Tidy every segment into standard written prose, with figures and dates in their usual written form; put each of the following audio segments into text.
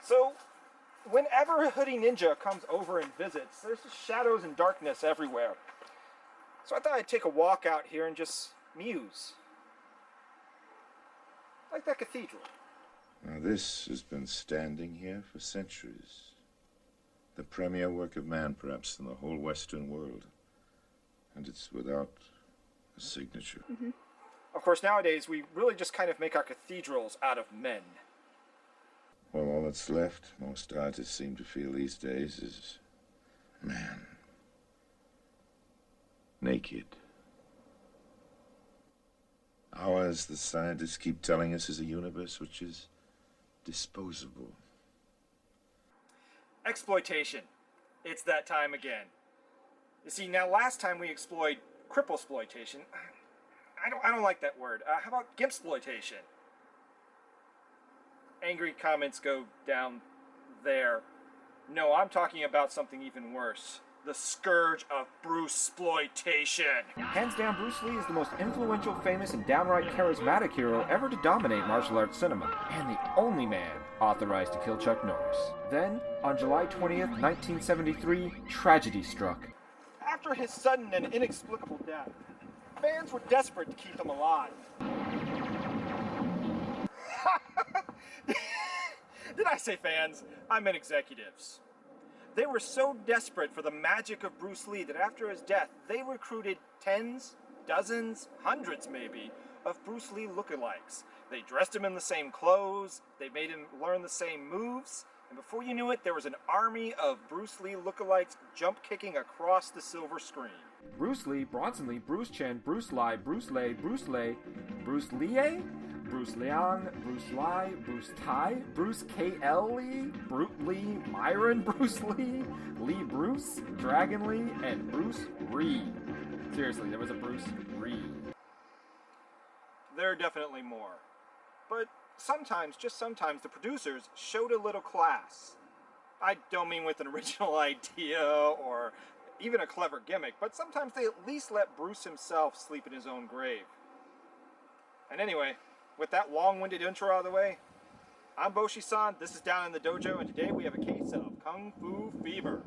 So, whenever a hoodie ninja comes over and visits, there's just shadows and darkness everywhere. So I thought I'd take a walk out here and just muse. Like that cathedral. Now this has been standing here for centuries. The premier work of man, perhaps, in the whole Western world. And it's without a signature. Mm-hmm. Of course, nowadays, we really just kind of make our cathedrals out of men. Well, all that's left, most artists seem to feel these days, is man. Naked. Ours, the scientists keep telling us, is a universe which is disposable. Exploitation. It's that time again. You see, now last time we explored cripplesploitation. I don't like that word. How about gimpsploitation? Angry comments go down there. No, I'm talking about something even worse. The scourge of Bruce-sploitation. Hands down, Bruce Lee is the most influential, famous, and downright charismatic hero ever to dominate martial arts cinema, and the only man authorized to kill Chuck Norris. Then, on July 20th, 1973, tragedy struck. After his sudden and inexplicable death, fans were desperate to keep him alive. Did I say fans? I meant executives. They were so desperate for the magic of Bruce Lee that after his death, they recruited tens, dozens, hundreds maybe, of Bruce Lee lookalikes. They dressed him in the same clothes, they made him learn the same moves, and before you knew it, there was an army of Bruce Lee lookalikes jump-kicking across the silver screen. Bruce Lee, Bronson Lee, Bruce Chen, Bruce Lai, Bruce Lei, Bruce Lei, Bruce Lie, Bruce Liang, Bruce Lai, Bruce Tai, Bruce K.L. Lee, Brute Lee, Myron Bruce Lee, Lee Bruce, Dragon Lee, and Bruce Ree. Seriously, there was a Bruce Ree. There are definitely more. But sometimes, just sometimes, the producers showed a little class. I don't mean with an original idea or even a clever gimmick, but sometimes they at least let Bruce himself sleep in his own grave. And anyway, with that long-winded intro out of the way, I'm Boshi-san, this is Down in the Dojo, and today we have a case of Kung Fu Fever.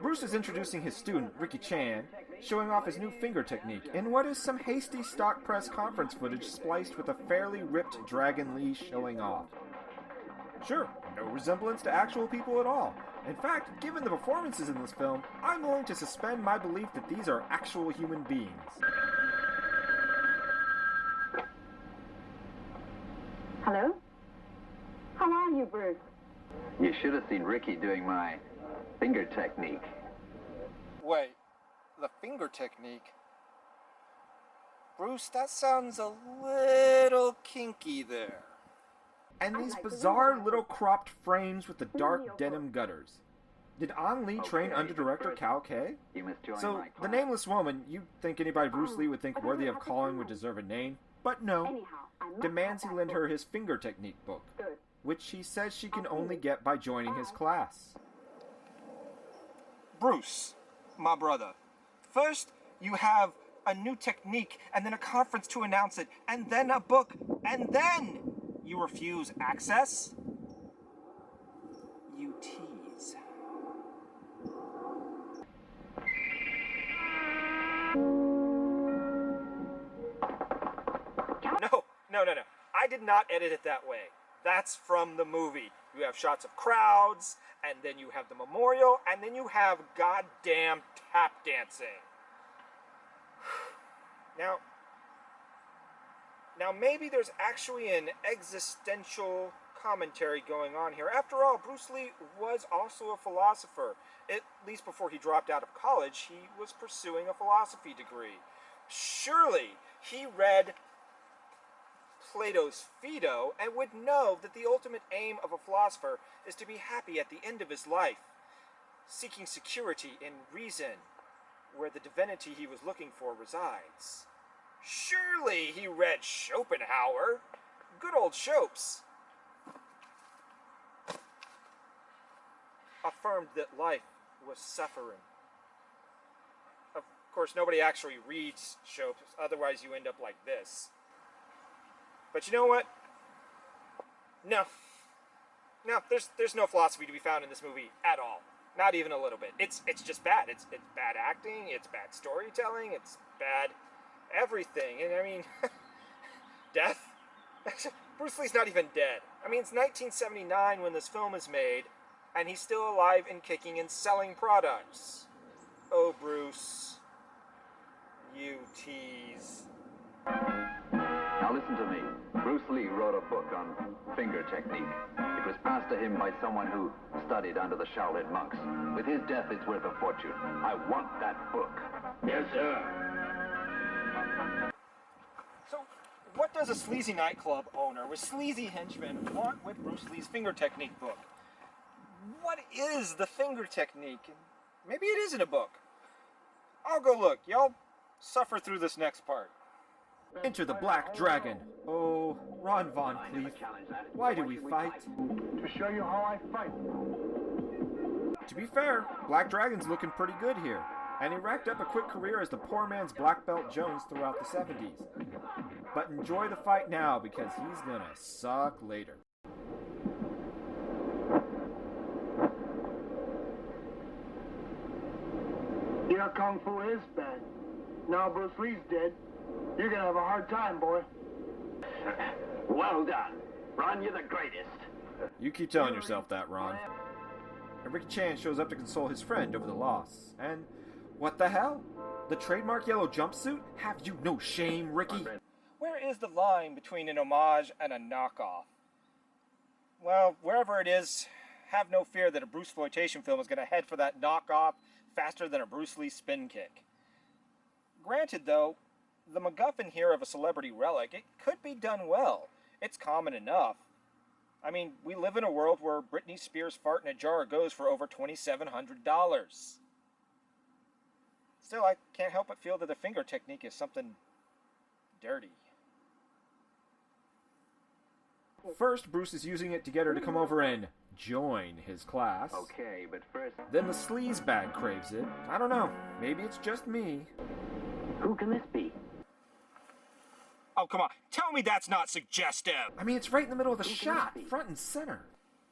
Bruce is introducing his student, Ricky Chan, showing off his new finger technique in what is some hasty stock press conference footage spliced with a fairly ripped Dragon Lee showing off. Sure, no resemblance to actual people at all. In fact, given the performances in this film, I'm willing to suspend my belief that these are actual human beings. Hello? How are you, Bruce? You should have seen Ricky doing my finger technique. Wait, the finger technique? Bruce, that sounds a little kinky there. And these bizarre little cropped frames with the dark denim gutters. Did Ang Lee train under director Cao Ke? So, the nameless woman, you'd think anybody Bruce Lee would think worthy of calling would deserve a name, but no. Demands he lend her his finger technique book, which he says she can only get by joining his class. Bruce, my brother, first you have a new technique, and then a conference to announce it, and then a book, and then you refuse access? You tease. No. I did not edit it that way. That's from the movie. You have shots of crowds, and then you have the memorial, and then you have goddamn tap dancing. Now maybe there's actually an existential commentary going on here. After all, Bruce Lee was also a philosopher. At least before he dropped out of college, he was pursuing a philosophy degree. Surely he read Plato's Phaedo and would know that the ultimate aim of a philosopher is to be happy at the end of his life, seeking security in reason, where the divinity he was looking for resides. Surely he read Schopenhauer. Good old Schopes. Affirmed that life was suffering. Of course, nobody actually reads Chopes, otherwise you end up like this. But you know what? No. No, there's no philosophy to be found in this movie at all. Not even a little bit. It's just bad. It's bad acting, it's bad storytelling, it's bad everything. And I mean, death? Bruce Lee's not even dead. I mean, it's 1979 when this film is made, and he's still alive and kicking and selling products. Oh, Bruce. You tease. Now listen to me. Bruce Lee wrote a book on finger technique. It was passed to him by someone who studied under the Shaolin monks. With his death, it's worth a fortune. I want that book. Yes, sir. So, what does a sleazy nightclub owner with sleazy henchmen want with Bruce Lee's finger technique book? What is the finger technique? Maybe it isn't a book. I'll go look. Y'all suffer through this next part. Enter the Black Dragon. Oh, Ron Von Cleef. Why do we fight? To show you how I fight. To be fair, Black Dragon's looking pretty good here. And he racked up a quick career as the poor man's Black Belt Jones throughout the 70s. But enjoy the fight now because he's gonna suck later. Your kung fu is bad. Now Bruce Lee's dead. You're gonna have a hard time, boy. Well done. Ron, you're the greatest. You keep telling yourself that, Ron. And Ricky Chan shows up to console his friend over the loss. And what the hell? The trademark yellow jumpsuit? Have you no shame, Ricky? Where is the line between an homage and a knockoff? Well, wherever it is, have no fear that a Bruce Exploitation film is going to head for that knockoff faster than a Bruce Lee spin kick. Granted, though, the MacGuffin here of a celebrity relic, it could be done well. It's common enough. I mean, we live in a world where Britney Spears' fart in a jar goes for over $2,700. Still, I can't help but feel that the finger technique is something dirty. First, Bruce is using it to get her to come over and join his class. Okay, but first... Then the sleaze bag craves it. I don't know. Maybe it's just me. Who can this be? Oh, come on. Tell me that's not suggestive. I mean, it's right in the middle of the shot, front and center.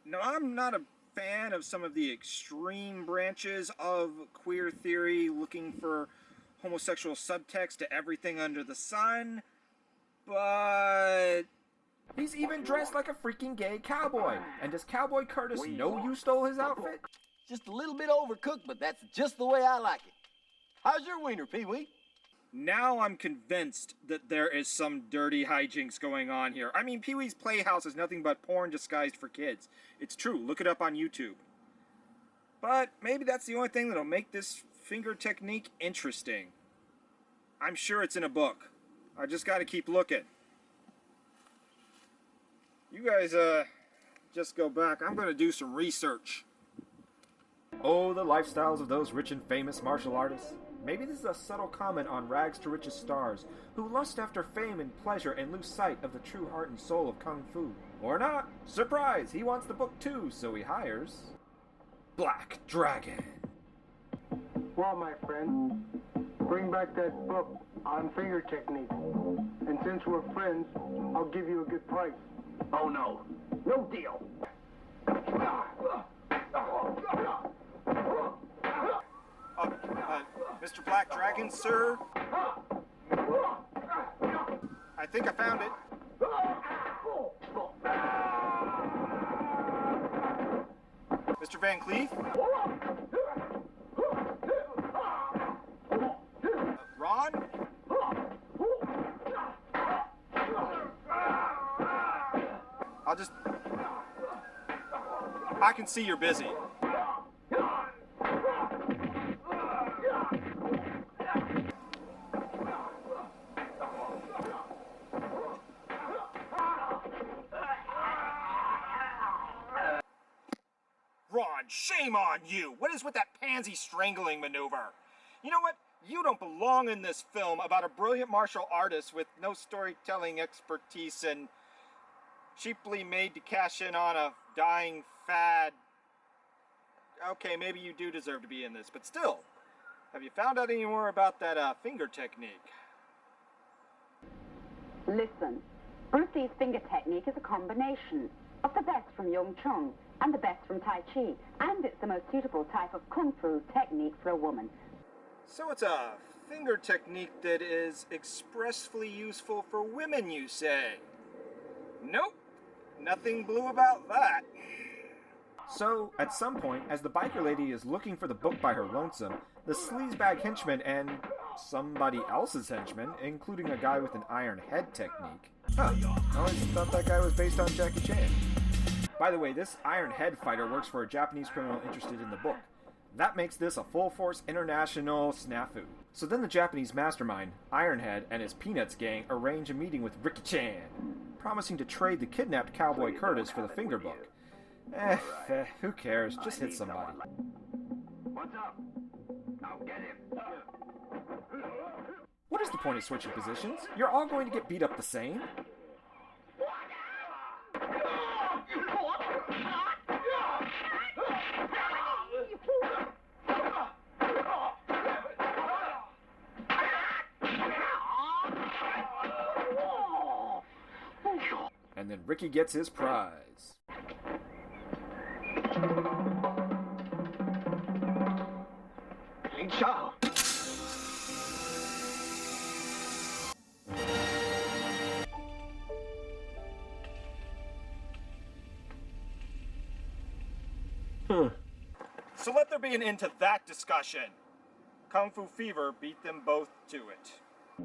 No, I'm not a fan of some of the extreme branches of queer theory looking for homosexual subtext to everything under the sun, but... He's even dressed like a freaking gay cowboy. And does Cowboy Curtis know you stole his outfit? Just a little bit overcooked, but that's just the way I like it. How's your wiener, Pee-wee? Now I'm convinced that there is some dirty hijinks going on here. I mean, Pee-wee's Playhouse is nothing but porn disguised for kids. It's true. Look it up on YouTube. But maybe that's the only thing that'll make this finger technique interesting. I'm sure it's in a book. I just gotta keep looking. You guys, just go back. I'm gonna do some research. Oh, the lifestyles of those rich and famous martial artists. Maybe this is a subtle comment on rags to riches stars who lust after fame and pleasure and lose sight of the true heart and soul of Kung Fu. Or not. Surprise! He wants the book too, so he hires... Black Dragon. Well, my friend, bring back that book on finger technique. And since we're friends, I'll give you a good price. Oh, no. No deal. Mr. Black Dragon, sir? I think I found it. Mr. Van Cleef? Ron? I can see you're busy. Ron, shame on you! What is with that pansy strangling maneuver? You know what? You don't belong in this film about a brilliant martial artist with no storytelling expertise and cheaply made to cash in on a dying fad. okay, maybe you do deserve to be in this, but still, have you found out any more about that finger technique? Listen, Bruce Lee's finger technique is a combination of the best from Yung Chung and the best from Tai Chi, and it's the most suitable type of Kung Fu technique for a woman. So it's a finger technique that is expressly useful for women, you say? Nope, nothing blue about that. So, at some point, as the biker lady is looking for the book by her lonesome, the sleazebag henchman and somebody else's henchman, including a guy with an iron head technique. Huh, I always thought that guy was based on Jackie Chan. By the way, this iron head fighter works for a Japanese criminal interested in the book. That makes this a full-force international snafu. So then the Japanese mastermind, Ironhead, and his Peanuts gang arrange a meeting with Ricky Chan, promising to trade the kidnapped cowboy Curtis for the finger book. Who cares? Just hit somebody. What's up? Now get him. What is the point of switching positions? You're all going to get beat up the same. And then Ricky gets his prize. Ciao. So let there be an end to that discussion. Kung Fu Fever beat them both to it.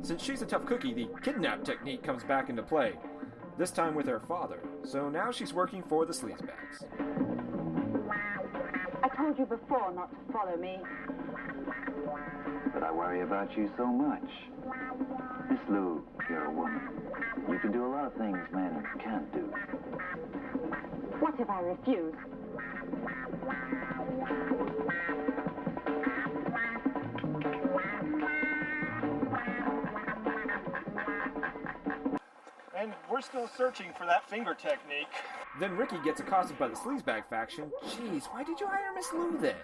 Since she's a tough cookie, the kidnap technique comes back into play. This time with her father. So now she's working for the sleazebags. I told you before not to follow me. But I worry about you so much. Miss Lou, you're a woman. You can do a lot of things men can't do. What if I refuse? And we're still searching for that finger technique. Then Ricky gets accosted by the sleazebag faction. Jeez, why did you hire Miss Lou then?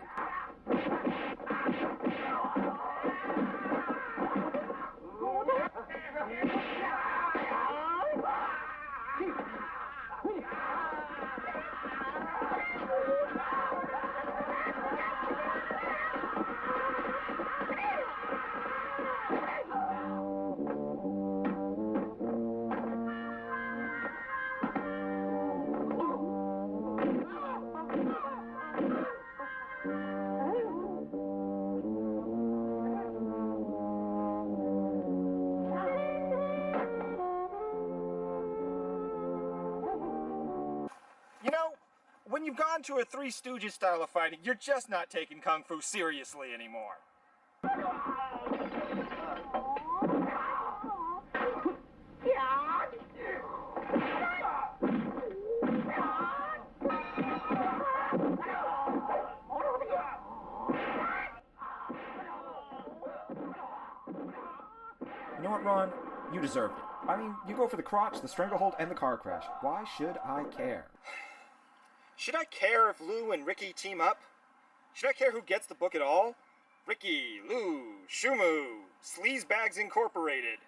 You know, when you've gone to a Three Stooges style of fighting, you're just not taking Kung Fu seriously anymore. You know what, Ron? You deserved it. I mean, you go for the crotch, the stranglehold, and the car crash. Why should I care? Should I care if Lou and Ricky team up? Should I care who gets the book at all? Ricky, Lou, Shumu, Sleazebags Incorporated.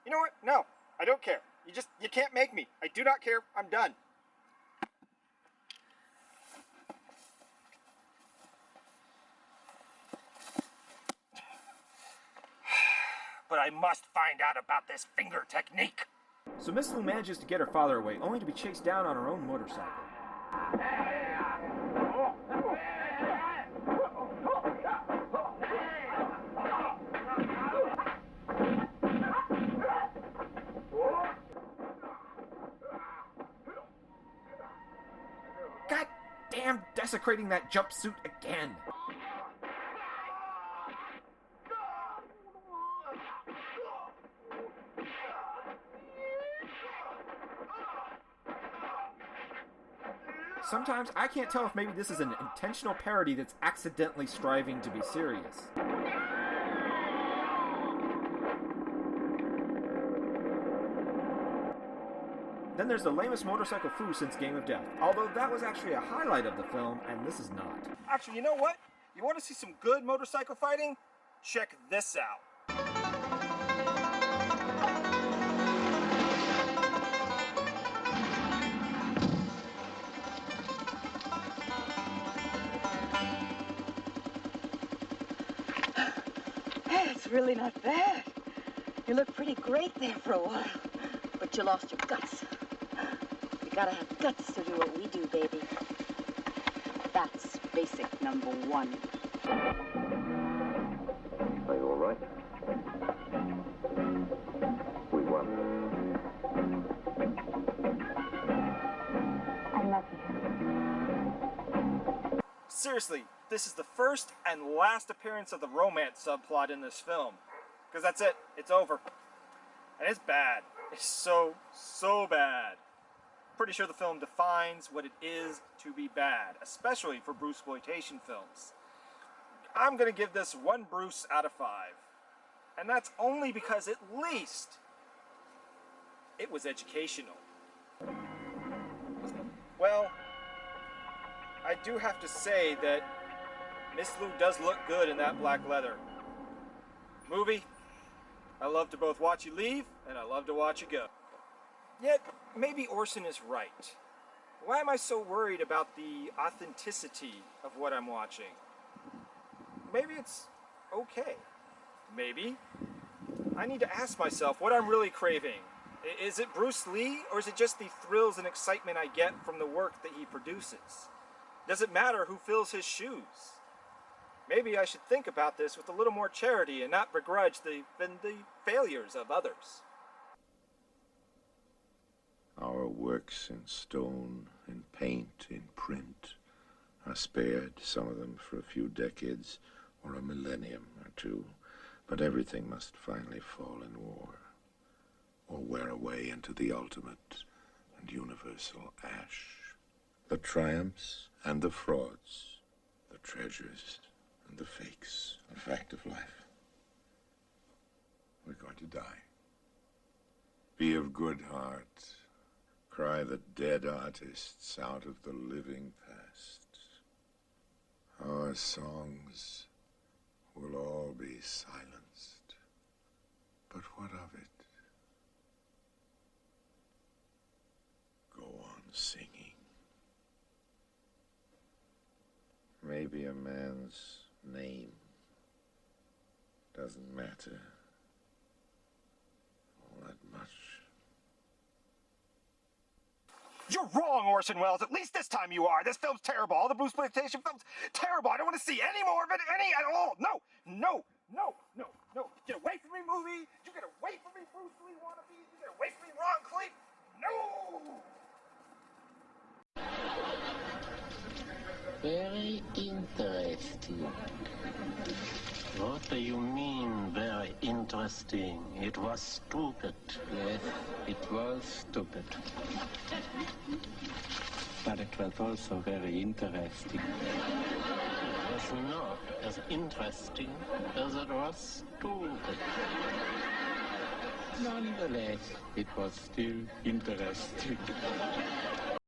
You know what? No, I don't care. You can't make me. I do not care. I'm done. But I must find out about this finger technique. So Miss Lou manages to get her father away, only to be chased down on her own motorcycle. God damn, desecrating that jumpsuit again. Sometimes I can't tell if maybe this is an intentional parody that's accidentally striving to be serious. Then there's the lamest motorcycle foo since Game of Death, although that was actually a highlight of the film, and this is not. Actually, you know what? You want to see some good motorcycle fighting? Check this out. It's really not bad. You looked pretty great there for a while, but you lost your guts. You gotta have guts to do what we do, baby. That's basic number one. Are you all right? We won. I love you. Seriously, this is the first and last appearance of the romance subplot in this film. Because that's it. It's over. And it's bad. It's so bad. Pretty sure the film defines what it is to be bad, especially for Bruceploitation films. I'm gonna give this 1 Bruce out of 5. And that's only because at least it was educational. Well, I do have to say that Miss Lou does look good in that black leather. Movie, I love to both watch you leave and I love to watch you go. Yet, maybe Orson is right. Why am I so worried about the authenticity of what I'm watching? Maybe it's okay. Maybe I need to ask myself what I'm really craving. Is it Bruce Lee, or is it just the thrills and excitement I get from the work that he produces? Does it matter who fills his shoes? Maybe I should think about this with a little more charity and not begrudge the failures of others. Our works in stone, in paint, in print are spared, some of them for a few decades or a millennium or two, but everything must finally fall in war or wear away into the ultimate and universal ash. The triumphs and the frauds, the treasures and the fakes, a fact of life. We're going to die. Be of good heart. Cry the dead artists out of the living past. Our songs will all be silenced. But what of it? Go on singing. Maybe a man's name doesn't matter all that much. You're wrong, Orson Welles. At least this time you are. This film's terrible. All the Bruceploitation films, terrible. I don't want to see any more of it, any at all. No, no, no, no, no. Get away from me, movie. You get away from me, Bruce Lee wannabe. You get away from me, Ron Cleef. No! Very interesting. What do you mean, very interesting? It was stupid. Yes, it was stupid. But it was also very interesting. It was not as interesting as it was stupid. Nonetheless, it was still interesting.